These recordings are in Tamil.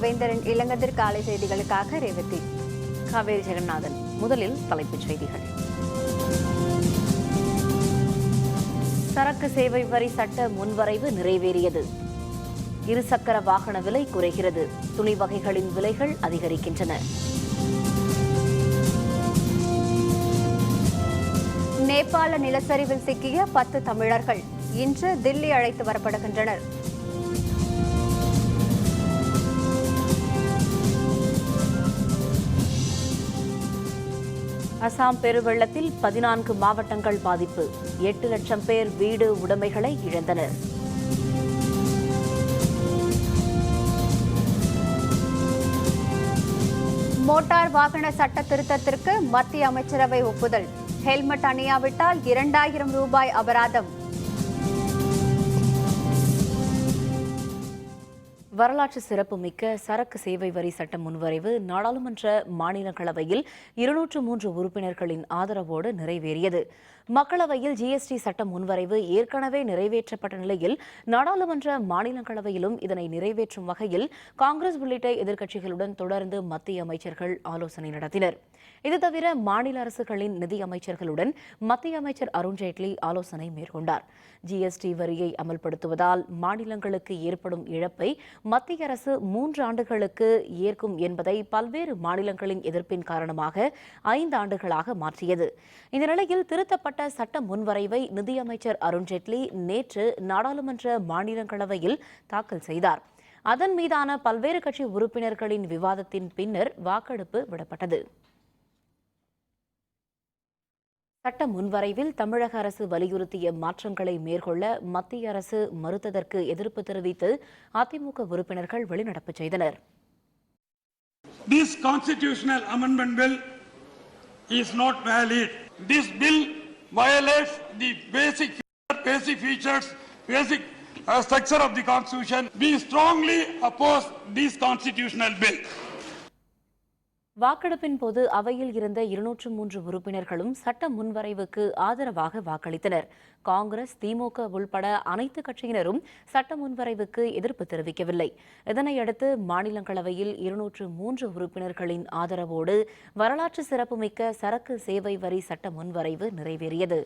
வேந்தரின் இளங்கதிர் காலை செய்திகளுக்காக ரேவதி. காவேரி ஜெகநாதன். முதலில் தலைப்புச் செய்திகள். சரக்கு சேவை வரி சட்ட முன்வரைவு நிறைவேறியது. இருசக்கர வாகன விலை குறைகிறது. துணி வகைகளின் விலைகள் அதிகரிக்கின்றன. நேபாள நிலச்சரிவில் சிக்கிய 10 தமிழர்கள் இன்று தில்லி அழைத்து வரப்படுகின்றனர். அசாம் பெருவெள்ளத்தில் 14 மாவட்டங்கள் பாதிப்பு. 8 லட்சம் பேர் வீடு உடைமைகளை இழந்தனர். மோட்டார் வாகன சட்ட திருத்தத்திற்கு மத்திய அமைச்சரவை ஒப்புதல். ஹெல்மெட் அணியாவிட்டால் 2000 ரூபாய் அபராதம். வரலாற்று சிறப்புமிக்க சரக்கு சேவை வரி சட்ட முன்வரைவு நாடாளுமன்ற மாநிலங்களவையில் 203 உறுப்பினர்களின் ஆதரவோடு நிறைவேறியது. மக்களவையில் ஜிஎஸ்டி சட்ட முன்வரைவு ஏற்கனவே நிறைவேற்றப்பட்ட நிலையில் நாடாளுமன்ற மாநிலங்களவையிலும் இதனை நிறைவேற்றும் வகையில் காங்கிரஸ் உள்ளிட்ட எதிர்க்கட்சிகளுடன் தொடர்ந்து மத்திய அமைச்சர்கள் ஆலோசனை நடத்தினர். இது தவிர மாநில அரசுகளின் நிதி அமைச்சர்களுடன் மத்திய அமைச்சர் அருண்ஜேட்லி ஆலோசனை மேற்கொண்டார். ஜிஎஸ்டி வரியை அமல்படுத்துவதால் மாநிலங்களுக்கு ஏற்படும் இழப்பை மத்திய அரசு 3 ஆண்டுகளுக்கு ஏற்கும் என்பதை பல்வேறு மாநிலங்களின் எதிர்ப்பின் காரணமாக 5 ஆண்டுகளாக மாற்றியது. இந்த நிலையில் திருத்தப்பட்ட சட்ட முன்வரைவை நிதியமைச்சர் அருண்ஜேட்லி நேற்று நாடாளுமன்ற மாநிலங்களவையில் தாக்கல் செய்தார். அதன் மீதான பல்வேறு கட்சி உறுப்பினர்களின் விவாதத்தின் பின்னர் வாக்கெடுப்பு விடப்பட்டது. சட்ட முன்வரைவில் தமிழக அரசு வலியுறுத்திய மாற்றங்களை மேற்கொள்ள மத்திய அரசு மறுத்ததற்கு எதிர்ப்பு தெரிவித்து அதிமுக உறுப்பினர்கள் வெளிநடப்பு செய்தனர். This constitutional amendment bill is not valid. This bill violates the basic features, structure of the constitution. We strongly oppose this constitutional bill. வாக்கெடுப்பின் போது அவையில் இருந்த 203 உறுப்பினர்களும் சட்ட முன்வரைவுக்கு ஆதரவாக வாக்களித்தனர். காங்கிரஸ், திமுக உள்பட அனைத்து கட்சியினரும் சட்ட முன்வரைவுக்கு எதிர்ப்பு தெரிவிக்கவில்லை. இதனையடுத்து மாநிலங்களவையில் 203 உறுப்பினர்களின் ஆதரவோடு வரலாற்று சிறப்புமிக்க சரக்கு சேவை வரி சட்ட முன்வரைவு நிறைவேறியது.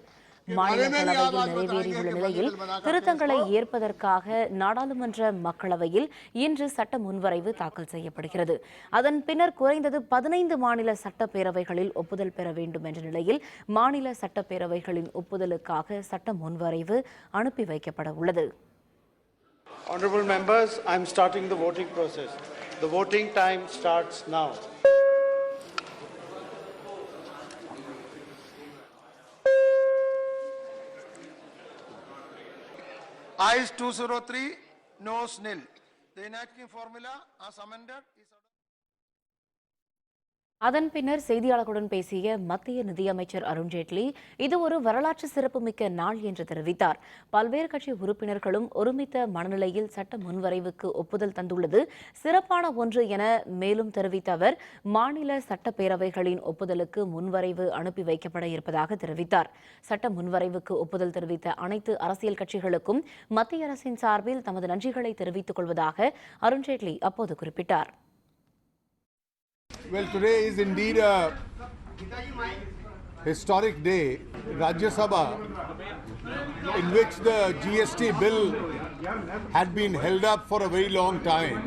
மாநிலங்களவையில் நிறைவேறியுள்ள நிலையில் திருத்தங்களை ஏற்பதற்காக நாடாளுமன்ற மக்களவையில் இன்று சட்ட முன்வரைவு தாக்கல் செய்யப்படுகிறது. அதன் பின்னர் குறைந்தது 15 மாநில சட்டப்பேரவைகளில் ஒப்புதல் பெற வேண்டும் என்ற நிலையில் மாநில சட்டப்பேரவைகளின் ஒப்புதலுக்காக சட்ட முன்வரைவு அனுப்பி வைக்கப்பட உள்ளது. Honorable members, I am starting the voting process. The voting time starts now. Ayes 203, noes nil. The enacting formula as amended is அதன் பின்னர் செய்தியாளர்களுடன் பேசிய மத்திய நிதியமைச்சர் அருண்ஜேட்லி இது ஒரு வரலாற்று சிறப்புமிக்க நாள் என்று தெரிவித்தார். பல்வேறு கட்சி உறுப்பினர்களும் ஒருமித்த மனநிலையில் சட்ட முன்வரைவுக்கு ஒப்புதல் தந்துள்ளது சிறப்பான ஒன்று என மேலும் தெரிவித்த அவர் மாநில சட்டப்பேரவைகளின் ஒப்புதலுக்கு முன்வரைவு அனுப்பி வைக்கப்பட இருப்பதாக தெரிவித்தார். சட்ட முன்வரைவுக்கு ஒப்புதல் தெரிவித்த அனைத்து அரசியல் கட்சிகளுக்கும் மத்திய அரசின் சார்பில் தமது நன்றிகளை தெரிவித்துக் கொள்வதாக அருண்ஜேட்லி அப்போது குறிப்பிட்டார். Well, today is indeed a historic day. Rajya Sabha, in which the GST bill had been held up for a very long time,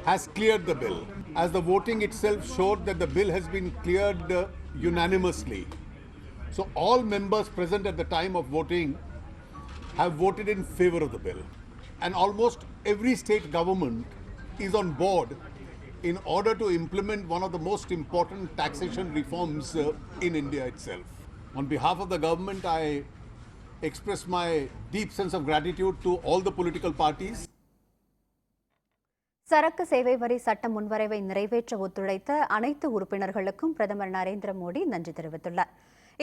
has cleared the bill. As the voting itself showed that the bill has been cleared unanimously. So all members present at the time of voting have voted in favor of the bill. And almost every state government is on board in order to implement one of the most important taxation reforms in India itself. On behalf of the government, I express my deep sense of gratitude to all the political parties. சரக்கு சேவை வரி சட்ட முன்வரைவை நிறைவேற்ற ஒத்துழைத்த அனைத்து உறுப்பினர்களுக்கும் பிரதமர் நரேந்திர மோடி நன்றி தெரிவித்துள்ளார்.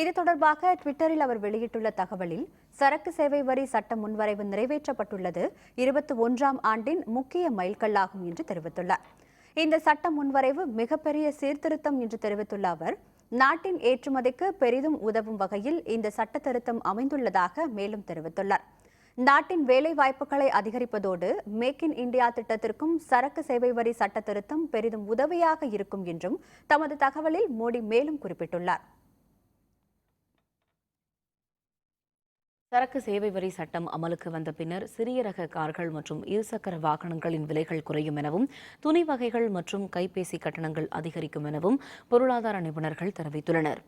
இது தொடர்பாக ட்விட்டரில் அவர் வெளியிட்டுள்ள தகவலில் சரக்கு சேவை வரி சட்ட முன்வரைவு நிறைவேற்றப்பட்டுள்ளது 21ஆம் ஆண்டின் முக்கிய மைல்கல்லாகும் என்று தெரிவித்துள்ளார். இந்த சட்ட முன்வரைவு மிகப்பெரிய சீர்திருத்தம் என்று தெரிவித்துள்ள அவர் நாட்டின் ஏற்றுமதிக்கு பெரிதும் உதவும் வகையில் இந்த சட்ட திருத்தம் அமைந்துள்ளதாக மேலும் தெரிவித்துள்ளார். நாட்டின் வேலை வாய்ப்புகளை அதிகரிப்பதோடு மேக் இன் இந்தியா திட்டத்திற்கும் சரக்கு சேவை வரி சட்ட திருத்தம் பெரிதும் உதவியாக இருக்கும் என்றும் தமது தகவலில் மோடி மேலும் குறிப்பிட்டுள்ளார். சரக்கு சேவை வரி சட்டம் அமலுக்கு வந்த பின்னர் சிறிய ரக கார்கள் மற்றும் இருசக்கர வாகனங்களின் விலைகள் குறையும் எனவும் துணி வகைகள் மற்றும் கைபேசி கட்டணங்கள் அதிகரிக்கும் எனவும் பொருளாதார நிபுணர்கள் தெரிவித்துள்ளனர்.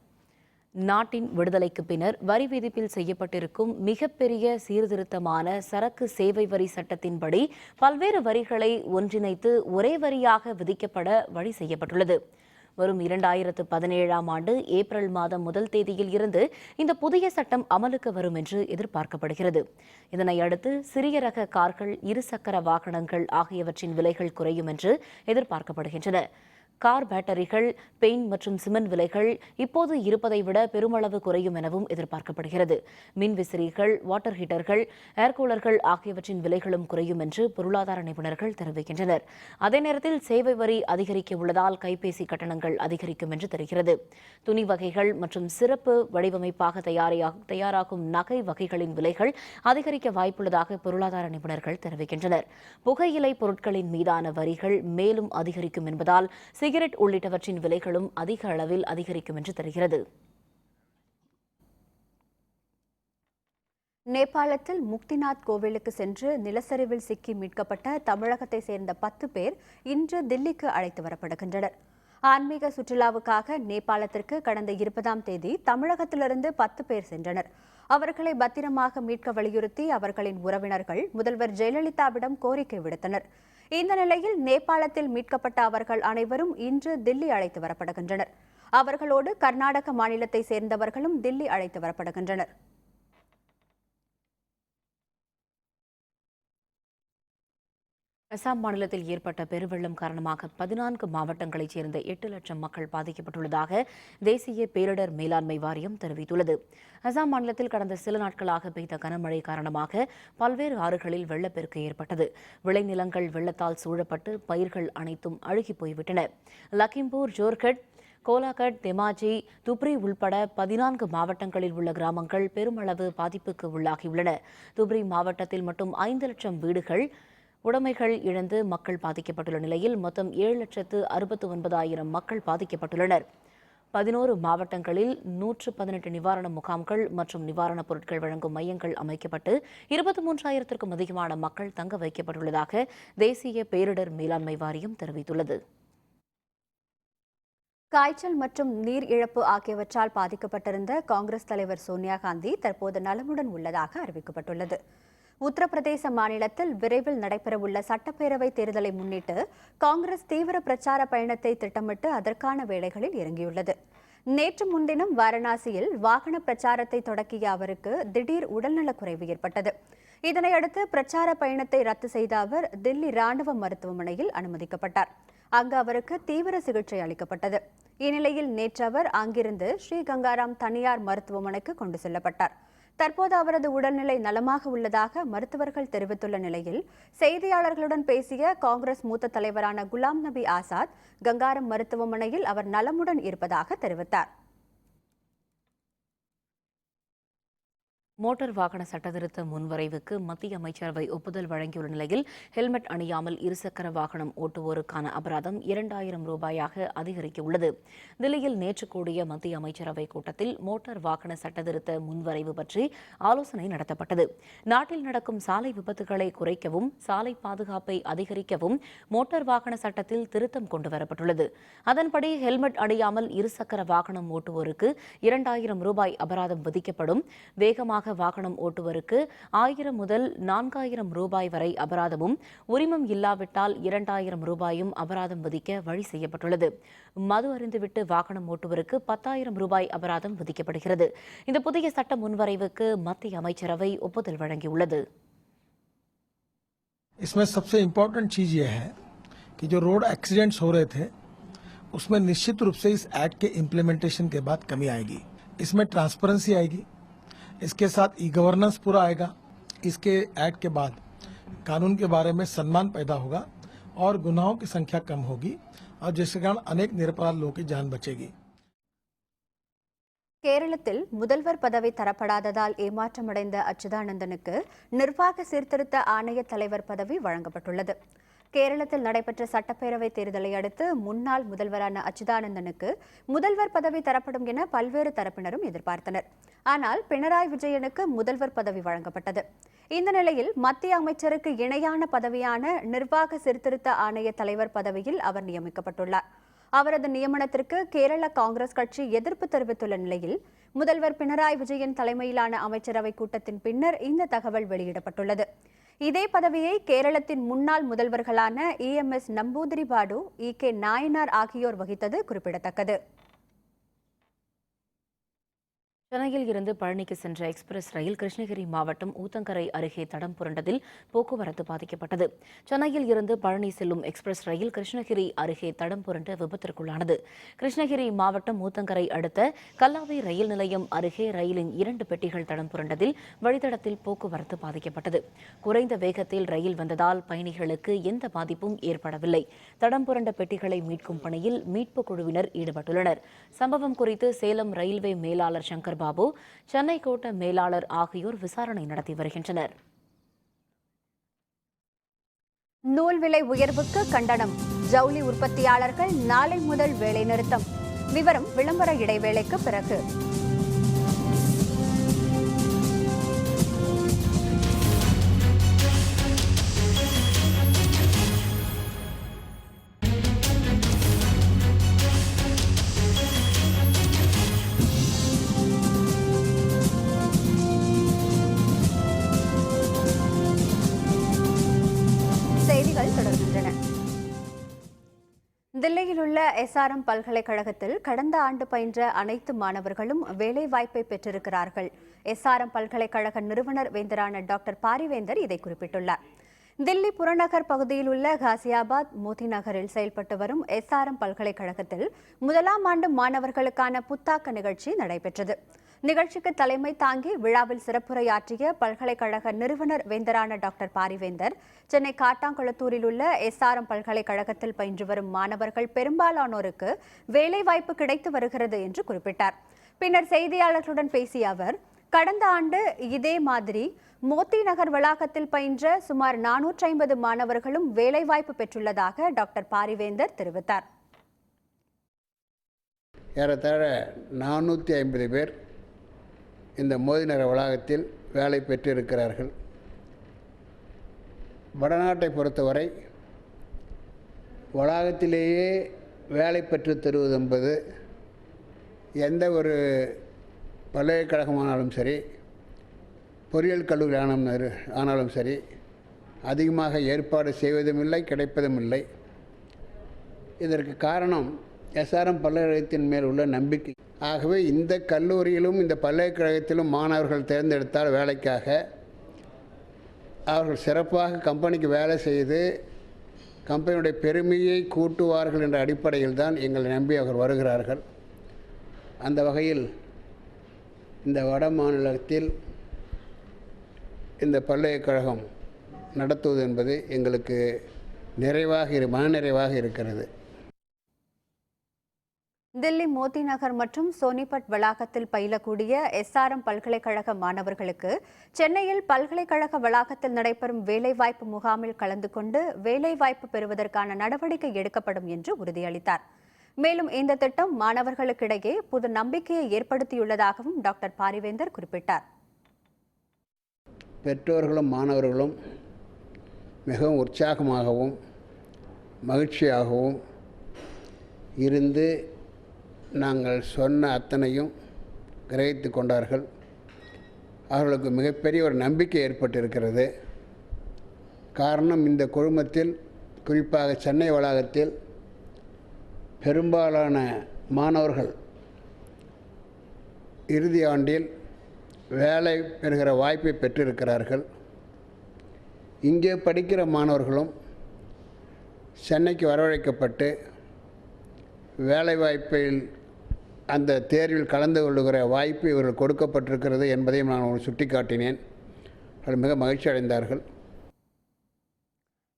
நாட்டின் விடுதலைக்கு பின்னர் வரி விதிப்பில் செய்யப்பட்டிருக்கும் மிகப்பெரிய சீர்திருத்தமான சரக்கு சேவை வரி சட்டத்தின்படி பல்வேறு வரிகளை ஒன்றிணைத்து ஒரே வரியாக விதிக்கப்பட வழி செய்யப்பட்டுள்ளது. வரும் 2017ஆம் ஆண்டு ஏப்ரல் மாதம் 1 தேதியில் இருந்து இந்த புதிய சட்டம் அமலுக்கு வரும் என்று எதிர்பார்க்கப்படுகிறது. இதனை அடுத்து சிறிய ரக கார்கள், இருசக்கர வாகனங்கள் ஆகியவற்றின் விலைகள் குறையும் என்று எதிர்பார்க்கப்படுகின்றன. கார் பேட்டரிகள், பெயிண்ட் மற்றும் சிமெண்ட் விலைகள் இப்போது இருப்பதை விட பெருமளவு குறையும் எனவும் எதிர்பார்க்கப்படுகிறது. மின் விசிறிகள், வாட்டர் ஹீட்டர்கள், ஏர் கூலர்கள் ஆகியவற்றின் விலைகளும் குறையும் என்று பொருளாதார நிபுணர்கள் தெரிவிக்கின்றனர். அதே நேரத்தில் சேவை வரி அதிகரிக்க உள்ளதால் கைபேசி கட்டணங்கள் அதிகரிக்கும் என்று தெரிகிறது. துணி வகைகள் மற்றும் சிறப்பு வடிவமைப்பாக தயாராகும் நகை வகைகளின் விலைகள் அதிகரிக்க வாய்ப்புள்ளதாக பொருளாதார நிபுணர்கள் தெரிவிக்கின்றனர். புகையிலை பொருட்களின் மீதான வரிகள் மேலும் அதிகரிக்கும் என்பதால் சிகரெட் உள்ளிட்டவற்றின் விலைகளும் அதிக அளவில் அதிகரிக்கும் என்று தெரிகிறது. நேபாளத்தில் முக்திநாத் கோவிலுக்கு சென்று நிலச்சரிவில் சிக்கி மீட்கப்பட்ட தமிழகத்தை சேர்ந்த 10 பேர் இன்று தில்லிக்கு அழைத்து வரப்படுகின்றனர். ஆன்மீக சுற்றுலாவுக்காக நேபாளத்திற்கு கடந்த 20ஆம் தேதி தமிழகத்திலிருந்து 10 பேர் சென்றனர். அவர்களை பத்திரமாக மீட்க வலியுறுத்தி அவர்களின் உறவினர்கள் முதல்வர் ஜெயலலிதாவிடம் கோரிக்கை விடுத்தனர். இந்த நிலையில் நேபாளத்தில் மீட்கப்பட்ட அவர்கள் அனைவரும் இன்று தில்லி அழைத்து வரப்படுகின்றனர். அவர்களோடு கர்நாடக மாநிலத்தை சேர்ந்தவர்களும் தில்லி அழைத்து வரப்படுகின்றனர். அசாம் மாநிலத்தில் ஏற்பட்ட பெருவெள்ளம் காரணமாக 14 மாவட்டங்களைச் சேர்ந்த 8 லட்சம் மக்கள் பாதிக்கப்பட்டுள்ளதாக தேசிய பேரிடர் மேலாண்மை வாரியம் தெரிவித்துள்ளது. அசாம் மாநிலத்தில் கடந்த சில நாட்களாக பெய்த கனமழை காரணமாக பல்வேறு ஆறுகளில் வெள்ளப்பெருக்கு ஏற்பட்டது. விளைநிலங்கள் வெள்ளத்தால் சூழப்பட்டு பயிர்கள் அனைத்தும் அழுகி போய்விட்டன. லக்கிம்பூர், ஜோர்கட், கோலாகட், தெமாஜி, துப்ரி உள்பட 14 மாவட்டங்களில் உள்ள கிராமங்கள் பெருமளவு பாதிப்புக்கு உள்ளாகியுள்ளன. துப்ரி மாவட்டத்தில் மட்டும் 5 லட்சம் வீடுகள் உடைமைகள் இழந்து மக்கள் பாதிக்கப்பட்டுள்ள நிலையில் மொத்தம் 7,69,000 மக்கள் பாதிக்கப்பட்டுள்ளனர். 11 மாவட்டங்களில் 118 நிவாரண முகாம்கள் மற்றும் நிவாரணப் பொருட்கள் வழங்கும் மையங்கள் அமைக்கப்பட்டு 23,000க்கும் அதிகமான மக்கள் தங்க வைக்கப்பட்டுள்ளதாக தேசிய பேரிடர் மேலாண்மை வாரியம் தெரிவித்துள்ளது. காய்ச்சல் மற்றும் நீர் இழப்பு ஆகியவற்றால் பாதிக்கப்பட்டிருந்த காங்கிரஸ் தலைவர் சோனியா காந்தி தற்போது நலமுடன் உள்ளதாக அறிவிக்கப்பட்டுள்ளது. உத்தரப்பிரதேச மாநிலத்தில் விரைவில் நடைபெறவுள்ள சட்டப்பேரவை தேர்தலை முன்னிட்டு காங்கிரஸ் தீவிர பிரச்சார பயணத்தை திட்டமிட்டு அதற்கான வேலைகளில் இறங்கியுள்ளது. நேற்று முன்தினம் வாரணாசியில் வாகன பிரச்சாரத்தை தொடங்கிய அவருக்கு திடீர் உடல்நலக்குறைவு ஏற்பட்டது. இதனையடுத்து பிரச்சார பயணத்தை ரத்து செய்த அவர் தில்லி ராணுவ மருத்துவமனையில் அனுமதிக்கப்பட்டார். அங்கு அவருக்கு தீவிர சிகிச்சை அளிக்கப்பட்டது. இந்நிலையில் நேற்று அவர் அங்கிருந்து ஸ்ரீ கங்காராம் தனியார் மருத்துவமனைக்கு கொண்டு செல்லப்பட்டார். தற்போது அவரது உடல்நிலை நலமாக உள்ளதாக மருத்துவர்கள் தெரிவித்துள்ள நிலையில் செய்தியாளர்களுடன் பேசிய காங்கிரஸ் மூத்த தலைவரான குலாம் நபி ஆசாத் கங்காரம் மருத்துவமனையில் அவர் நலமுடன் இருப்பதாக தெரிவித்தார். மோட்டார் வாகன சட்டத்திருத்த முன்வரைவுக்கு மத்திய அமைச்சரவை ஒப்புதல் வழங்கியுள்ள நிலையில் ஹெல்மெட் அணியாமல் இருசக்கர வாகனம் ஓட்டுவோருக்கான அபராதம் 2,000 ரூபாயாக அதிகரிக்கவுள்ளது. தில்லியில் நேற்று கூடிய மத்திய அமைச்சரவை கூட்டத்தில் மோட்டார் வாகன சட்டத்திருத்த முன்வரைவு பற்றி ஆலோசனை நடத்தப்பட்டது. நாட்டில் நடக்கும் சாலை விபத்துகளை குறைக்கவும் சாலை பாதுகாப்பை அதிகரிக்கவும் மோட்டார் வாகன சட்டத்தில் திருத்தம் கொண்டுவரப்பட்டுள்ளது. அதன்படி ஹெல்மெட் அணியாமல் இருசக்கர வாகனம் ஓட்டுவோருக்கு 2,000 ரூபாய் அபராதம் விதிக்கப்படும். வேகமாக வாகனம் ஓட்டுவருக்கு 1000 முதல் 4,000 ரூபாய் வரை அபராதமும், உரிமம் இல்லாவிட்டால் 2,000 ரூபாயும் அபராதம் விதிக்க வழி செய்யப்பட்டுள்ளது. மது அருந்துவிட்டு வாகனம் ஓட்டுவருக்கு 10,000 ரூபாய் அபராதம் விதிக்கப்படுகிறது. இந்த புதிய சட்ட முன்வரைவுக்கு மத்திய அமைச்சரவை ஒப்புதல் வழங்கியுள்ளது. इसमें सबसे इम्पोर्टेंट चीज यह है कि जो रोड एक्सीडेंट्स हो रहे थे उसमें निश्चित रूप से इस एक्ट के इम्प्लीमेंटेशन के बाद कमी आएगी. इसमें ट्रांसपेरेंसी आएगी. इसके साथ ई गवर्नेंस पूरा आएगा. इसके एक्ट के बाद कानून के बारे में सम्मान पैदा होगा और गुनाहों की संख्या कम होगी और जिसके कारण अनेक निरपराध लोगों की जान बचेगी. கேரளத்தில் முதல்வர் பதவி தரப்படாததால் ஏமாற்றமடைந்த அச்சுதானந்தனுக்கு நிர்வாக சீர்திருத்த ஆணைய தலைவர் பதவி வழங்கப்பட்டுள்ளது. கேரளத்தில் நடைபெற்ற சட்டப்பேரவைத் தேர்தலை அடுத்து முன்னாள் முதல்வரான அச்சுதானந்தனுக்கு முதல்வர் பதவி தரப்படும் என பல்வேறு தரப்பினரும் எதிர்பார்த்தனர். ஆனால் பினராயி விஜயனுக்கு முதல்வர் பதவி வழங்கப்பட்டது. இந்த நிலையில் மத்திய அமைச்சருக்கு இணையான பதவியான நிர்வாக சீர்திருத்த ஆணைய தலைவர் பதவியில் அவர் நியமிக்கப்பட்டுள்ளார். அவரது நியமனத்திற்கு கேரள காங்கிரஸ் கட்சி எதிர்ப்பு தெரிவித்துள்ள நிலையில் முதல்வர் பினராயி விஜயன் தலைமையிலான அமைச்சரவை கூட்டத்தின் பின்னர் இந்த தகவல் வெளியிடப்பட்டுள்ளது. இதே பதவியை கேரளத்தின் முன்னாள் முதல்வர்களான EMS நம்பூதிரி பாடு, EK நாயனார் ஆகியோர் வகித்தது குறிப்பிடத்தக்கது. சென்னையில் இருந்து பழனிக்கு சென்ற எக்ஸ்பிரஸ் ரயில் கிருஷ்ணகிரி மாவட்டம் ஊத்தங்கரை அருகே தடம் புரண்டதில் போக்குவரத்து பாதிக்கப்பட்டது. சென்னையில் இருந்து பழனி செல்லும் எக்ஸ்பிரஸ் ரயில் கிருஷ்ணகிரி அருகே தடம் புரண்டு விபத்திற்குள்ளானது. கிருஷ்ணகிரி மாவட்டம் ஊத்தங்கரை அடுத்த கல்லாவை ரயில் நிலையம் அருகே ரயிலின் 2 பெட்டிகள் தடம் புரண்டதில் வழித்தடத்தில் போக்குவரத்து பாதிக்கப்பட்டது. குறைந்த வேகத்தில் ரயில் வந்ததால் பயணிகளுக்கு எந்த பாதிப்பும் ஏற்படவில்லை. தடம் புரண்ட பெட்டிகளை மீட்கும் பணியில் மீட்பு குழுவினர் ஈடுபட்டுள்ளனர். சம்பவம் குறித்து சேலம் ரயில்வே மேலாளர் சங்கர் பாபு, சென்னை கோட்ட மேலாளர் ஆகியோர் விசாரணை நடத்தி வருகின்றனர். நூல் விலை உயர்வுக்கு கண்டனம். ஜவுளி உற்பத்தியாளர்கள் நாளை முதல் வேலை நிறுத்தம். விவரம் விளம்பர இடைவேளைக்கு பிறகு. தில்லியில் உள்ள SRM பல்கலைக்கழகத்தில் கடந்த ஆண்டு பயின்ற அனைத்து மாணவர்களும் வேலைவாய்ப்பை பெற்றிருக்கிறார்கள். SRM பல்கலைக்கழக நிறுவனர் வேந்தரான டாக்டர் பாரிவேந்தர் இதை குறிப்பிட்டுள்ளார். தில்லி புறநகர் பகுதியில் உள்ள காசியாபாத் மோதி நகரில் செயல்பட்டு வரும் SRM பல்கலைக்கழகத்தில் 1ஆம் ஆண்டு மாணவர்களுக்கான புத்தாக்க நிகழ்ச்சி நடைபெற்றது. நிகழ்ச்சிக்கு தலைமை தாங்கி விழாவில் சிறப்புரையாற்றிய பல்கலைக்கழக நிறுவனர் வேந்தரான டாக்டர் பாரிவேந்தர், சென்னை காட்டாங்குளத்தூரில் உள்ள SRM பல்கலைக்கழகத்தில் பயின்று வரும் மாணவர்கள் பெரும்பாலானோருக்கு வேலைவாய்ப்பு கிடைத்து வருகிறது என்று குறிப்பிட்டார். பின்னர் செய்தியாளர்களுடன் பேசிய அவர், கடந்த ஆண்டு இதே மாதிரி மோத்தி நகர் வளாகத்தில் பயின்ற சுமார் 450 மாணவர்களும் வேலைவாய்ப்பு பெற்றுள்ளதாக டாக்டர் பாரிவேந்தர் தெரிவித்தார். ஏறத்தாழ 450 பேர் இந்த மோதி நகர் வளாகத்தில் வேலை பெற்றிருக்கிறார்கள். வடநாட்டை பொறுத்தவரை வளாகத்திலேயே வேலை பெற்று தருவது என்பது எந்த ஒரு பல்கலைக்கழகமானாலும் சரி, பொறியியல் கல்லூரி ஆனாலும் சரி, அதிகமாக ஏற்பாடு செய்வதும் இல்லை, கிடைப்பதும் இல்லை. இதற்கு காரணம் SRM பல்கலைக்கழகத்தின் மேல் உள்ள நம்பிக்கை. ஆகவே இந்த கல்லூரியிலும் இந்த பல்கலைக்கழகத்திலும் மாணவர்கள் தேர்ந்தெடுத்தால் வேலைக்காக அவர்கள் சிறப்பாக கம்பெனிக்கு வேலை செய்து கம்பெனியுடைய பெருமையை கூட்டுவார்கள் என்ற அடிப்படையில் தான் எங்களை நம்பி அவர்கள் வருகிறார்கள். அந்த வகையில் இந்த வட மாநிலத்தில் இந்த பல்கலைக்கழகம் நடத்துவது என்பது எங்களுக்கு மனநிறைவாக இருக்கிறது. தில்லி மோதி நகர் மற்றும் சோனிபட் வளாகத்தில் பயிலக்கூடிய SRM பல்கலைக்கழக மாணவர்களுக்கு சென்னையில் பல்கலைக்கழக வளாகத்தில் நடைபெறும் வேலைவாய்ப்பு முகாமில் கலந்து கொண்டு வேலைவாய்ப்பு பெறுவதற்கான நடவடிக்கை எடுக்கப்படும் என்று உறுதியளித்தார். மேலும் இந்த திட்டம் மாணவர்களுக்கிடையே புது நம்பிக்கையை ஏற்படுத்தியுள்ளதாகவும் டாக்டர் பாரிவேந்தர் குறிப்பிட்டார். பெற்றோர்களும் மாணவர்களும் மிகவும் உற்சாகமாகவும் மகிழ்ச்சியாகவும் இருந்து நாங்கள் சொன்ன அத்தனையும் கிரகித்து கொண்டார்கள். அவர்களுக்கு மிகப்பெரிய ஒரு நம்பிக்கை ஏற்பட்டிருக்கிறது. காரணம், இந்த குழுமத்தில் குறிப்பாக சென்னை வளாகத்தில் பெரும்பாலான மாணவர்கள் இறுதி ஆண்டில் வேலை பெறுகிற வாய்ப்பை பெற்றிருக்கிறார்கள். இங்கே படிக்கிற மாணவர்களும் சென்னைக்கு வரவழைக்கப்பட்டு வேலைவாய்ப்பில் அந்த தேர்வில் கலந்து கொள்ளுகிற வாய்ப்பு இவர்கள் கொடுக்கப்பட்டிருக்கிறது என்பதையும் நான் சுட்டிக்காட்டினேன். அவர்கள் மிக மகிழ்ச்சி அடைந்தார்கள்.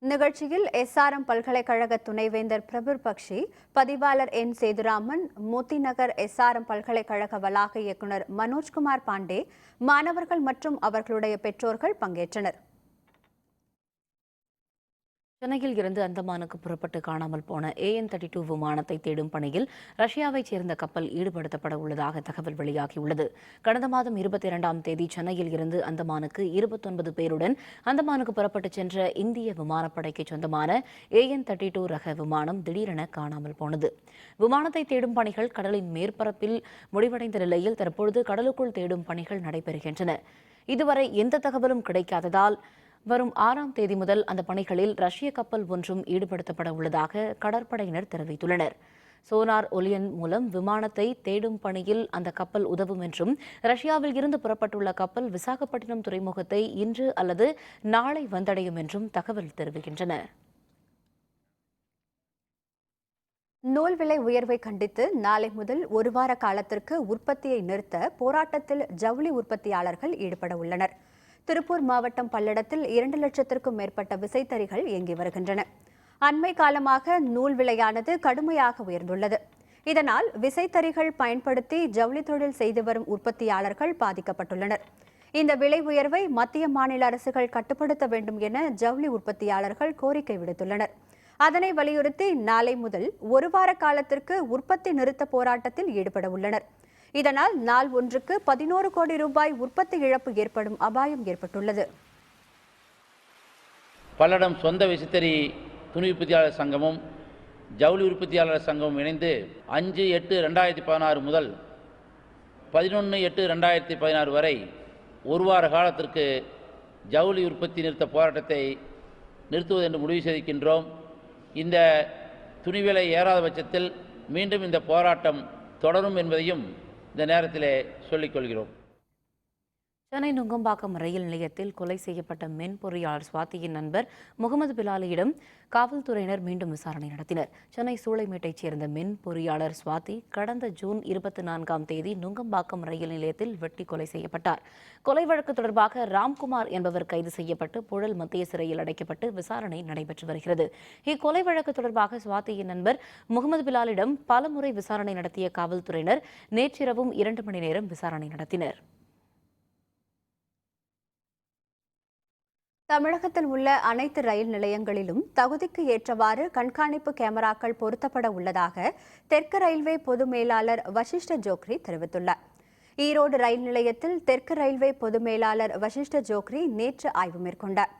நிகழ்ச்சியில் SRM பல்கலைக்கழக துணைவேந்தர் பிரபுர் பக்ஷி, பதிவாளர் N. சேதுராமன், மோத்தி நகர் SRM பல்கலைக்கழக வளாக இயக்குநர் மனோஜ்குமார் பாண்டே, மாணவர்கள் மற்றும் அவர்களுடைய பெற்றோர்கள் பங்கேற்றனர். சென்னையில் இருந்து அந்தமானுக்கு புறப்பட்டு காணாமல் போன AN-32 விமானத்தை தேடும் பணியில் ரஷ்யாவைச் சேர்ந்த கப்பல் ஈடுபடுத்தப்பட உள்ளதாக தகவல் வெளியாகியுள்ளது. கடந்த மாதம் 22ஆம் தேதி சென்னையில் இருந்து அந்தமானுக்கு 29 பேருடன் அந்தமானுக்கு புறப்பட்டு சென்ற இந்திய விமானப்படைக்கு சொந்தமான AN-32 ரக விமானம் திடீரென காணாமல் போனது. விமானத்தை தேடும் பணிகள் கடலின் மேற்பரப்பில் முடிவடைந்த நிலையில் தற்பொழுது கடலுக்குள் தேடும் பணிகள் நடைபெறுகின்றன. இதுவரை எந்த தகவலும் கிடைக்காததால் வரும் 6ஆம் தேதி முதல் அந்த பணிகளில் ரஷ்ய கப்பல் ஒன்றும் ஈடுபடுத்தப்பட உள்ளதாக கடற்படையினர் தெரிவித்துள்ளனர். சோனார் ஒலியன் மூலம் விமானத்தை தேடும் பணியில் அந்த கப்பல் உதவும் என்றும் ரஷ்யாவில் இருந்து புறப்பட்டுள்ள கப்பல் விசாகப்பட்டினம் துறைமுகத்தை இன்று அல்லது நாளை வந்தடையும் என்றும் தகவல் தெரிவிக்கின்றன. நூல் விலை உயர்வை கண்டித்து நாளை முதல் ஒரு வார காலத்திற்கு உற்பத்தியை நிறுத்த போராட்டத்தில் ஜவுளி உற்பத்தியாளர்கள் ஈடுபட உள்ளனர். திருப்பூர் மாவட்டம் பல்லடத்தில் 2 லட்சத்திற்கும் மேற்பட்ட விசைத்தறிகள் இயங்கி வருகின்றன. அண்மை காலமாக நூல் விலையானது கடுமையாக உயர்ந்துள்ளது. இதனால் விசைத்தறிகள் பயன்படுத்தி ஜவுளி தொழில் செய்து வரும் உற்பத்தியாளர்கள் பாதிக்கப்பட்டுள்ளனர். இந்த விலை உயர்வை மத்திய மாநில அரசுகள் கட்டுப்படுத்த வேண்டும் என ஜவுளி உற்பத்தியாளர்கள் கோரிக்கை விடுத்துள்ளனர். அதனை வலியுறுத்தி நாளை முதல் ஒரு வார காலத்திற்கு உற்பத்தி நிறுத்த போராட்டத்தில் ஈடுபட உள்ளனர். இதனால் நாள் ஒன்றுக்கு 11 கோடி ரூபாய் உற்பத்தி இழப்பு ஏற்படும் அபாயம் ஏற்பட்டுள்ளது. பல்லடம் சொந்த விசைத்தறி துணி உற்பத்தியாளர் சங்கமும் ஜவுளி உற்பத்தியாளர் சங்கமும் இணைந்து 5/8/2016 முதல் 11/8/2016 வரை ஒரு வார காலத்திற்கு ஜவுளி உற்பத்தி நிறுத்த போராட்டத்தை நிறுத்துவது என்று முடிவு செய்திருக்கின்றோம். இந்த துணி விலை ஏறாத பட்சத்தில் மீண்டும் இந்த போராட்டம் தொடரும் என்பதையும் இந்த நேரத்திலே சொல்லிக் கொள்கிறோம். சென்னை நுங்கம்பாக்கம் ரயில் நிலையத்தில் கொலை செய்யப்பட்ட மென்பொறியாளர் சுவாதியின் நண்பர் முகமது பிலாலியிடம் காவல்துறையினர் மீண்டும் விசாரணை நடத்தினர். சென்னை சூளைமேட்டைச் சேர்ந்த மென்பொறியாளர் சுவாதி கடந்த ஜூன் 24ஆம் தேதி நுங்கம்பாக்கம் ரயில் நிலையத்தில் வெட்டி கொலை செய்யப்பட்டார். கொலை வழக்கு தொடர்பாக ராம்குமார் என்பவர் கைது செய்யப்பட்டு புழல் மத்திய சிறையில் அடைக்கப்பட்டு விசாரணை நடைபெற்று வருகிறது. இக்கொலை வழக்கு தொடர்பாக சுவாதியின் நண்பர் முகமது பிலாலிடம் பலமுறை விசாரணை நடத்திய காவல்துறையினர் நேற்றிரவும் 2 மணி நேரம் விசாரணை நடத்தினர். தமிழகத்தில் உள்ள அனைத்து ரயில் நிலையங்களிலும் தகுதிக்கு ஏற்றவாறு கண்காணிப்பு கேமராக்கள் பொருத்தப்பட உள்ளதாக தெற்கு ரயில்வே பொது மேலாளர் வசிஷ்ட ஜோக்ரி தெரிவித்துள்ளார். ஈரோடு ரயில் நிலையத்தில் தெற்கு ரயில்வே பொது மேலாளர் வசிஷ்ட ஜோக்ரி நேற்று ஆய்வு மேற்கொண்டார்.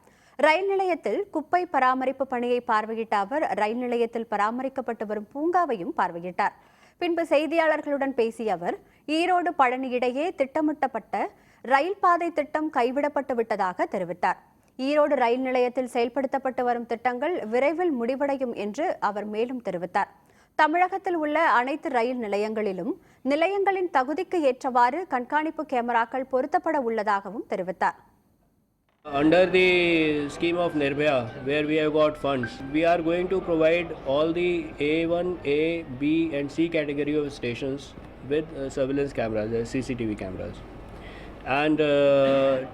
ரயில் நிலையத்தில் குப்பை பராமரிப்பு பணியை பார்வையிட்ட அவர் ரயில் நிலையத்தில் பராமரிக்கப்பட்டு வரும் பூங்காவையும் பார்வையிட்டார். பின்பு செய்தியாளர்களுடன் பேசிய அவர் ஈரோடு பழனி இடையே திட்டமிட்டப்பட்ட ரயில் பாதை திட்டம் கைவிடப்பட்டு விட்டதாக தெரிவித்தார். ஈரோடு ரயில் நிலையத்தில் செயல்படுத்தப்பட்டு வரும் திட்டங்கள் விரைவில் முடிவடையும் என்று அவர் மேலும் தெரிவித்தார். தமிழகத்தில் உள்ள அனைத்து ரயில் நிலையங்களிலும் நிலையங்களின் தகுதிக்கு ஏற்றவாறு கண்காணிப்பு கேமராக்கள் பொருத்தப்பட உள்ளதாகவும் தெரிவித்தார். Under the scheme of Nirbhaya, where we have got funds, we are going to provide all the A1, A, B and C category of stations with surveillance cameras, CCTV cameras. And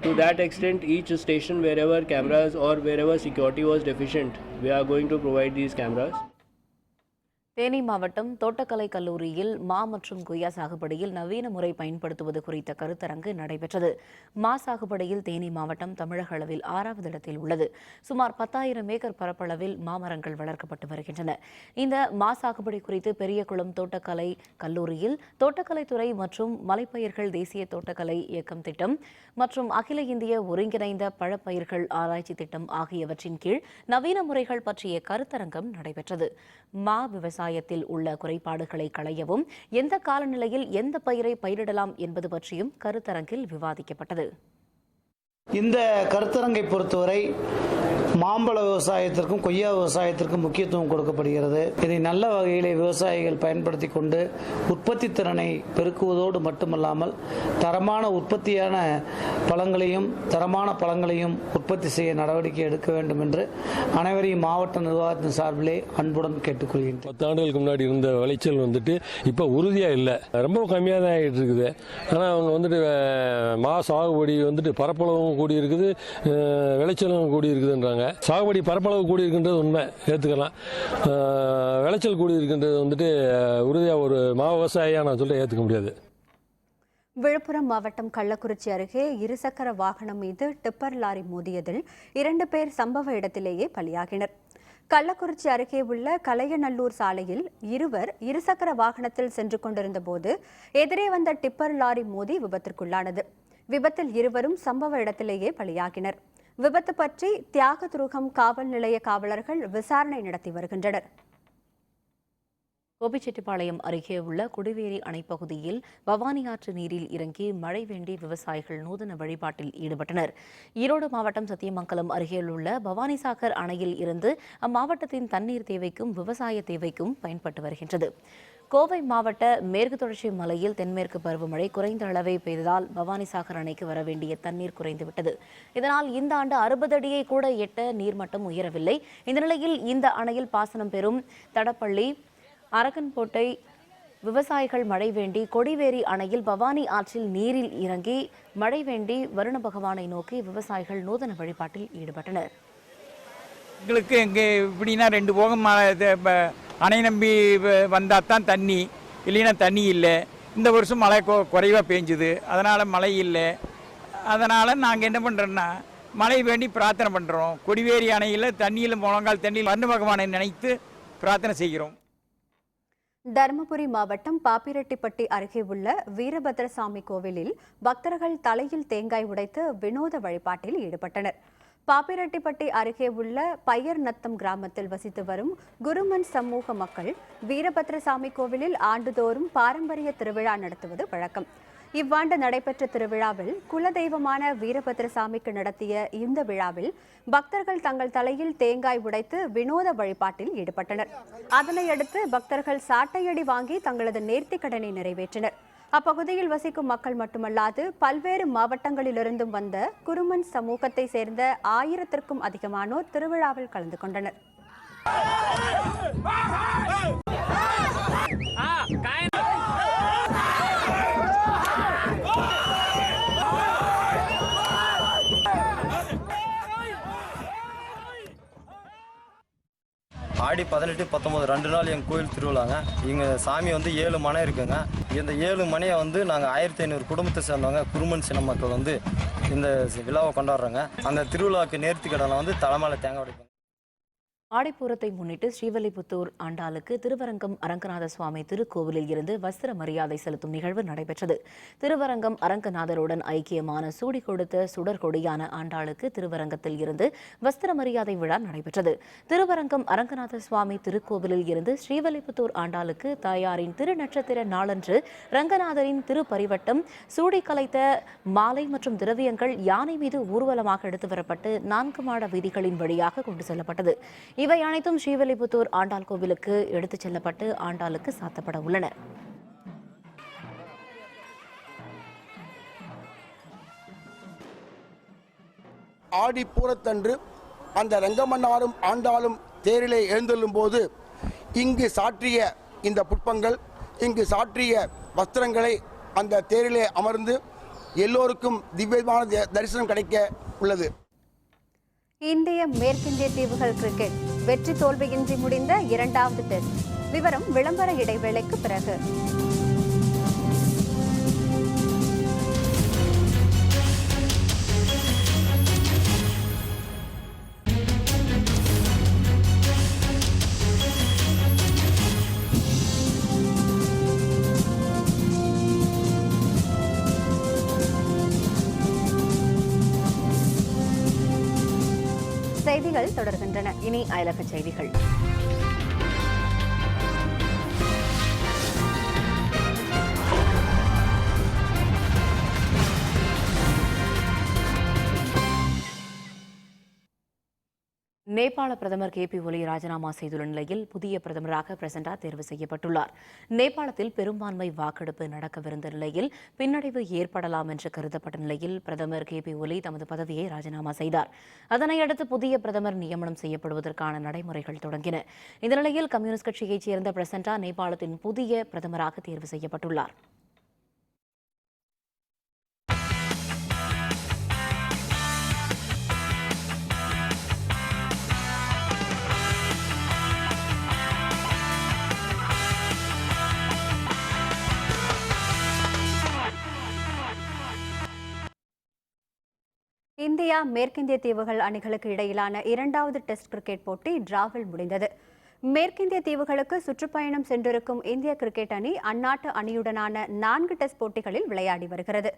to that extent, each station, wherever cameras or wherever security was deficient, we are going to provide these cameras. Theni மாவட்டம் தோட்டக்கலை கல்லூரியில் மா மற்றும் கொய்யா சாகுபடியில் நவீன முறை பயன்படுத்துவது குறித்த கருத்தரங்கு நடைபெற்றது. மா சாகுபடியில் தேனி மாவட்டம் தமிழக அளவில் 6வது இடத்தில் உள்ளது. சுமார் 10,000 ஏக்கர் பரப்பளவில் மாமரங்கள் வளர்க்கப்பட்டு வருகின்றன. இந்த மா சாகுபடி குறித்து பெரியகுளம் தோட்டக்கலை கல்லூரியில் தோட்டக்கலைத்துறை மற்றும் மலைப்பயிர்கள் தேசிய தோட்டக்கலை இயக்கம் திட்டம் மற்றும் அகில இந்திய ஒருங்கிணைந்த பழப்பயிர்கள் ஆராய்ச்சி திட்டம் ஆகியவற்றின் கீழ் நவீன முறைகள் பற்றிய கருத்தரங்கம் நடைபெற்றது. மா விவசாயத்தில் உள்ள குறைபாடுகளை களையவும் எந்த காலநிலையில் எந்த பயிரை பயிரிடலாம் என்பது பற்றியும் கருத்தரங்கில் விவாதிக்கப்பட்டது. இந்த கருத்தரங்கை பொறுத்தவரை மாம்பழ விவசாயத்திற்கும் கொய்யா விவசாயத்திற்கும் முக்கியத்துவம் கொடுக்கப்படுகிறது. இதை நல்ல வகையிலே விவசாயிகள் பயன்படுத்தி கொண்டு உற்பத்தி திறனை பெருக்குவதோடு மட்டுமல்லாமல் தரமான உற்பத்தியான பழங்களையும் தரமான பழங்களையும் உற்பத்தி செய்ய நடவடிக்கை எடுக்க வேண்டும் என்று அனைவரையும் மாவட்ட நிர்வாகத்தின் சார்பிலே அன்புடன் கேட்டுக்கொள்கின்றேன். 10 ஆண்டுகளுக்கு முன்னாடி இருந்த விளைச்சல் இப்போ உறுதியாக இல்லை, ரொம்ப கம்மியாக தான் ஆகிட்டு இருக்குது. ஆனால் அவங்க மா சாகுபடி பரப்பளவும் கூடி இருக்குது, விளைச்சலும் கூடி இருக்குதுன்றாங்க. சாகுபடி பரப்பளவு கூடி இருக்கின்றது உண்மை, ஏற்றுக்கலாம். விளைச்சல் கூடி இருக்கின்றது வந்துட்டு உறுதியாக ஒரு விவசாயியாக நான் சொல்லிட்டு ஏற்றுக்க முடியாது. விழுப்புரம் மாவட்டம் கள்ளக்குறிச்சி அருகே இருசக்கர வாகனம் மீது டிப்பர் லாரி மோதியதில் 2 பேர் சம்பவ இடத்திலேயே பலியாகினர். கள்ளக்குறிச்சி அருகே உள்ள கலையநல்லூர் சாலையில் இருசக்கர வாகனத்தில் சென்று கொண்டிருந்த போது எதிரே வந்த டிப்பர் லாரி மோதி விபத்திற்குள்ளானது. விபத்தில் இருவரும் சம்பவ இடத்திலேயே பலியாகினர். விபத்து பற்றி தியாகதுருகம் காவல் நிலைய காவலர்கள் விசாரணை நடத்தி வருகின்றனர். கோபிச்செட்டிப்பாளையம் அருகே உள்ள குடிவேரி அணைப்பகுதியில் பவானி ஆற்று நீரில் இறங்கி மழை வேண்டி விவசாயிகள் நூதன வழிபாட்டில் ஈடுபட்டனர். ஈரோடு மாவட்டம் சத்தியமங்கலம் அருகேயுள்ள பவானிசாகர் அணையில் இருந்து அம்மாவட்டத்தின் தண்ணீர் தேவைக்கும் விவசாய தேவைக்கும் பயன்பட்டு வருகின்றது. கோவை மாவட்ட மேற்கு தொடர்ச்சி மலையில் தென்மேற்கு பருவமழை குறைந்த அளவே பெய்ததால் பவானிசாகர் அணைக்கு வர வேண்டிய தண்ணீர் குறைந்துவிட்டது. இதனால் இந்த ஆண்டு 60 அடியை கூட எட்ட நீர்மட்டம் உயரவில்லை. இந்த நிலையில் இந்த அணையில் பாசனம் பெறும் தடப்பள்ளி, அரக்கன்போட்டை விவசாயிகள் மழை வேண்டி கொடிவேரி அணையில் பவானி ஆற்றில் நீரில் இறங்கி மழை வேண்டி வருண பகவானை நோக்கி விவசாயிகள் நூதன வழிபாட்டில் ஈடுபட்டனர். எங்களுக்கு இங்கே இப்படின்னா 2 போகம் அணை நம்பி வந்தால் தான் தண்ணி, இல்லைன்னா தண்ணி இல்லை. இந்த வருஷம் மழை குறைவாக பெஞ்சுது, அதனால் மழை இல்லை. அதனால் நாங்கள் என்ன பண்ணுறோன்னா மழை வேண்டி பிரார்த்தனை பண்ணுறோம். கொடிவேரி அணையில் தண்ணியில் முழங்கால் தண்ணியில் வருண பகவானை நினைத்து பிரார்த்தனை செய்கிறோம். தருமபுரி மாவட்டம் பாப்பிரெட்டிப்பட்டி அருகே உள்ள வீரபத்ரசாமி கோவிலில் பக்தர்கள் தலையில் தேங்காய் உடைத்து வினோத வழிபாட்டில் ஈடுபட்டனர். பாப்பிரெட்டிப்பட்டி அருகே உள்ள பையர் நத்தம் கிராமத்தில் வசித்து வரும் குருமன் சமூக மக்கள் வீரபத்ரசாமி கோவிலில் ஆண்டுதோறும் பாரம்பரிய திருவிழா நடத்துவது வழக்கம். இவ்வாண்டு நடைபெற்ற திருவிழாவில் குலதெய்வமான வீரபத்ரசாமிக்கு நடத்திய இந்த விழாவில் பக்தர்கள் தங்கள் தலையில் தேங்காய் உடைத்து வினோத வழிபாட்டில் ஈடுபட்டனர். அதனையடுத்து பக்தர்கள் சாட்டையடி வாங்கி தங்களது நேர்த்திக் கடனை நிறைவேற்றினர். அப்பகுதியில் வசிக்கும் மக்கள் மட்டுமல்லாது பல்வேறு மாவட்டங்களிலிருந்தும் வந்த குருமன் சமூகத்தை சேர்ந்த 1000க்கும் அதிகமானோர் திருவிழாவில் கலந்து கொண்டனர். ஆடி 18, 19 2 நாள் எங்கள் கோயில் திருவிழாங்க. எங்கள் சாமி 7 மனை இருக்குங்க. இந்த 7 மனையை நாங்கள் 1500 குடும்பத்தை சேர்ந்தவங்க குருமன் சின்ன மக்கள் இந்த விழாவை கொண்டாடுறாங்க. அந்த திருவிழாவுக்கு நேர்த்திக்கடனை தலைமையில தேங்காய் உடைப்பாங்க. ஆடிப்பூரத்தை முன்னிட்டு ஸ்ரீவில்லிபுத்தூர் ஆண்டாளுக்கு திருவரங்கம் அரங்கநாத சுவாமி திருக்கோவிலில் இருந்து வஸ்திர மரியாதை செலுத்தும் நிகழ்வு நடைபெற்றது. திருவரங்கம் அரங்கநாதருடன் ஐக்கியமான சூடி கொடுத்த சுடற்கொடியான ஆண்டாளுக்கு திருவரங்கத்தில் இருந்து வஸ்திர மரியாதை விழா நடைபெற்றது. திருவரங்கம் அரங்கநாத சுவாமி திருக்கோவிலில் இருந்து ஸ்ரீவில்லிபுத்தூர் ஆண்டாளுக்கு தாயாரின் திருநட்சத்திர நாளன்று ரங்கநாதரின் திருப்பரிவட்டம், சூடி கலைத்த மாலை மற்றும் திரவியங்கள் யானை மீது ஊர்வலமாக எடுத்து வரப்பட்டு 4 மாட வீதிகளின் வழியாக கொண்டு செல்லப்பட்டது. இவை அனைத்தும் ஸ்ரீவில்லிபுத்தூர் ஆண்டாள் கோவிலுக்கு எடுத்துச் செல்லப்பட்டு ஆண்டாளுக்கு சாத்தப்பட உள்ளன. ஆடிப்பூரத்தன்று அந்த ரங்கமன்னாரும் ஆண்டாளும் தேரிலே எழுந்தள்ளும் போது இங்கு சாற்றிய இந்த புட்பங்கள், இங்கு சாற்றிய வஸ்திரங்களை அந்த தேரிலே அமர்ந்து எல்லோருக்கும் திவ்யமான தரிசனம் கிடைக்க உள்ளது. இந்திய மேற்கிந்திய தீவுகள் கிரிக்கெட் வெற்றி தோல்வியின்றி முடிந்த 2வது டெஸ்ட். விவரம் விளம்பர இடைவேளைக்கு பிறகு. செய்திகள் தொடர்கின்றன. இனி அயலக செய்திகள். நேபாள பிரதமர் KP ஒலி ராஜினாமா செய்துள்ள நிலையில் புதிய பிரதமராக பிரசண்டா தேர்வு செய்யப்பட்டுள்ளார். நேபாளத்தில் பெரும்பான்மை வாக்கெடுப்பு நடக்கவிருந்த நிலையில் பின்னடைவு ஏற்படலாம் என்று கருதப்பட்ட நிலையில் பிரதமர் KP ஒலி தமது பதவியை ராஜினாமா செய்தார். அதனையடுத்து புதிய பிரதமர் நியமனம் செய்யப்படுவதற்கான நடைமுறைகள் தொடங்கின. இந்த நிலையில் கம்யூனிஸ்ட் கட்சியைச் சேர்ந்த பிரசண்டா நேபாளத்தின் புதிய பிரதமராக தேர்வு செய்யப்பட்டுள்ளார். இந்தியா மேற்கிந்திய தீவுகள் அணிகளுக்கு இடையிலான இரண்டாவது டெஸ்ட் கிரிக்கெட் போட்டி டிராவில் முடிந்தது. மேற்கிந்திய தீவுகளுக்கு சுற்றுப்பயணம் சென்றிருக்கும் இந்திய கிரிக்கெட் அணி அந்நாட்டு அணியுடனான 4 டெஸ்ட் போட்டிகளில் விளையாடி வருகிறது.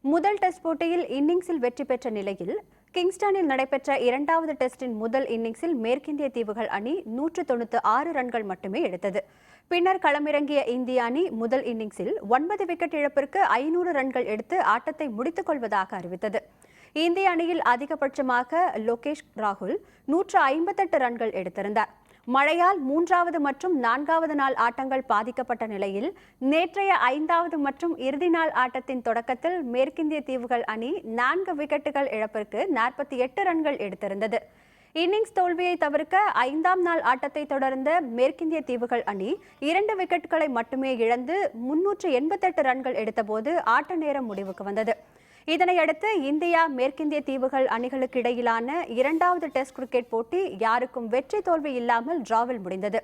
முதல் டெஸ்ட் போட்டியில் இன்னிங்ஸில் வெற்றி பெற்ற நிலையில் கிங்ஸ்டனில் நடைபெற்ற இரண்டாவது டெஸ்டின் முதல் இன்னிங்ஸில் மேற்கிந்திய தீவுகள் அணி 196 ரன்கள் மட்டுமே எடுத்தது. பின்னர் களமிறங்கிய இந்திய அணி முதல் இன்னிங்ஸில் 9 விக்கெட் இழப்பிற்கு 500 ரன்கள் எடுத்து ஆட்டத்தை முடித்துக் கொள்வதாக அறிவித்தது. இந்திய அணியில் அதிகபட்சமாக லோகேஷ் ராகுல் 158 ரன்கள் எடுத்திருந்தார். மழையால் 3வது மற்றும் 4வது நாள் ஆட்டங்கள் பாதிக்கப்பட்ட நிலையில் நேற்றைய 5வது மற்றும் இறுதி நாள் ஆட்டத்தின் தொடக்கத்தில் மேற்கிந்திய தீவுகள் அணி 4 விக்கெட்டுகள் இழப்பிற்கு 48 ரன்கள் எடுத்திருந்தது. இன்னிங்ஸ் தோல்வியை தவிர்க்க 5ஆம் நாள் ஆட்டத்தை தொடர்ந்த மேற்கிந்திய தீவுகள் அணி 2 விக்கெட்டுகளை மட்டுமே இழந்து 388 ரன்கள் எடுத்தபோது ஆட்ட நேரம் முடிவுக்கு வந்தது. இதனையடுத்து இந்தியா மேற்கிந்திய தீவுகள் அணிகளுக்கு இடையிலான இரண்டாவது டெஸ்ட் கிரிக்கெட் போட்டி யாருக்கும் வெற்றி தோல்வி இல்லாமல் டிராவில் முடிந்தது.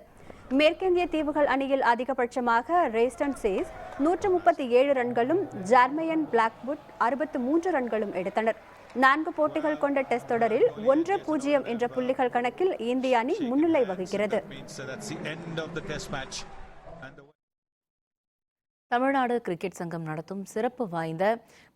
மேற்கிந்திய தீவுகள் அணியில் அதிகபட்சமாக ரேஸ்டன் சேஸ் 137 ரன்களும் ஜார்மையன் பிளாக்வுட் 63 ரன்களும் எடுத்தனர். 4 போட்டிகள் கொண்ட டெஸ்ட் தொடரில் 1-0 என்ற புள்ளிகள் கணக்கில் இந்திய அணி முன்னிலை வகிக்கிறது. தமிழ்நாடு கிரிக்கெட் சங்கம் நடத்தும் சிறப்பு வாய்ந்த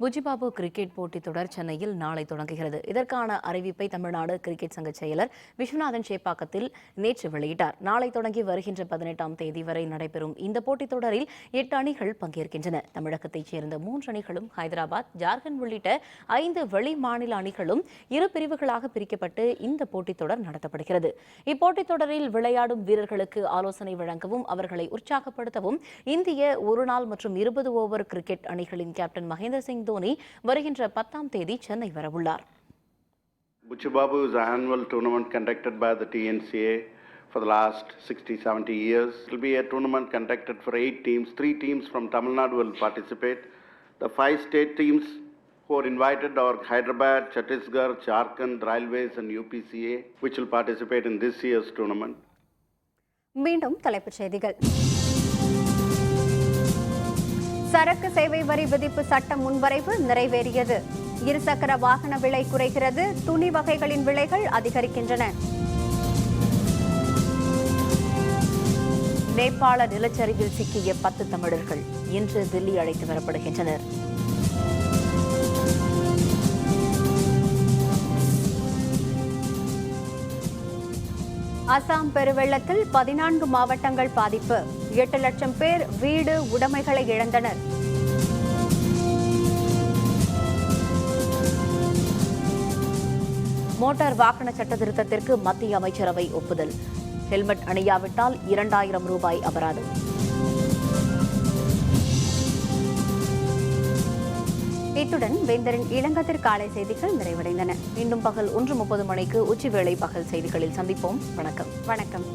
புஜிபாபு கிரிக்கெட் போட்டித் தொடர் சென்னையில் நாளை தொடங்குகிறது. இதற்கான அறிவிப்பை தமிழ்நாடு கிரிக்கெட் சங்க செயலர் விஸ்வநாதன் சேப்பாக்கத்தில் நேற்று வெளியிட்டார். நாளை தொடங்கி வருகின்ற 18ஆம் தேதி வரை நடைபெறும் இந்த போட்டித் தொடரில் 8 அணிகள் பங்கேற்கின்றன. தமிழகத்தைச் சேர்ந்த 3 அணிகளும் ஹைதராபாத், ஜார்க்கண்ட் உள்ளிட்ட 5 வெளி மாநில அணிகளும் 2 பிரிவுகளாக பிரிக்கப்பட்டு இந்த போட்டித் தொடர் நடத்தப்படுகிறது. இப்போட்டித் தொடரில் விளையாடும் வீரர்களுக்கு ஆலோசனை வழங்கவும் அவர்களை உற்சாகப்படுத்தவும் இந்திய ஒருநாள் மற்றும் 20 ஓவர் கிரிக்கெட் அணிகளின் கேப்டன் மகேந்திர சிங் தோனி வருகின்ற 10ஆம் தேதி Chennai வரவுள்ளார். Buchibabu is an annual tournament conducted by the TNCA for the last 60-70 years. It will be a tournament conducted for 8 teams. 3 teams from Tamil Nadu will participate. The 5 state teams who are invited are Hyderabad, Chhattisgarh, Jharkhand, Railways and UPCA, which will participate in this year's tournament. மீண்டும் தலைப்புச் செய்திகள். சரக்கு சேவை வரி விதிப்பு சட்ட முன்வரைவு நிறைவேறியது. இருசக்கர வாகன விலை குறைகிறது. துணி வகைகளின் விலைகள் அதிகரிக்கின்றன. நேபாள நிலச்சரிவில் சிக்கிய 10 தமிழர்கள் இன்று தில்லி அழைத்து வரப்படுகின்றனர். அசாம் பெருவெள்ளத்தில் 14 மாவட்டங்கள் பாதிப்பு. 8 லட்சம் பேர் வீடு உடைமைகளை இழந்தனர். மோட்டார் வாகன சட்ட திருத்தத்திற்கு மத்திய அமைச்சரவை ஒப்புதல். ஹெல்மெட் அணியாவிட்டால் 2000 ரூபாய் அபராதம். இத்துடன் வேந்தரின் இளங்கதிர் காலை செய்திகள் நிறைவடைந்தன. மீண்டும் பகல் 1:30 மணிக்கு உச்சிவேளை பகல் செய்திகளில் சந்திப்போம். வணக்கம். வணக்கம்.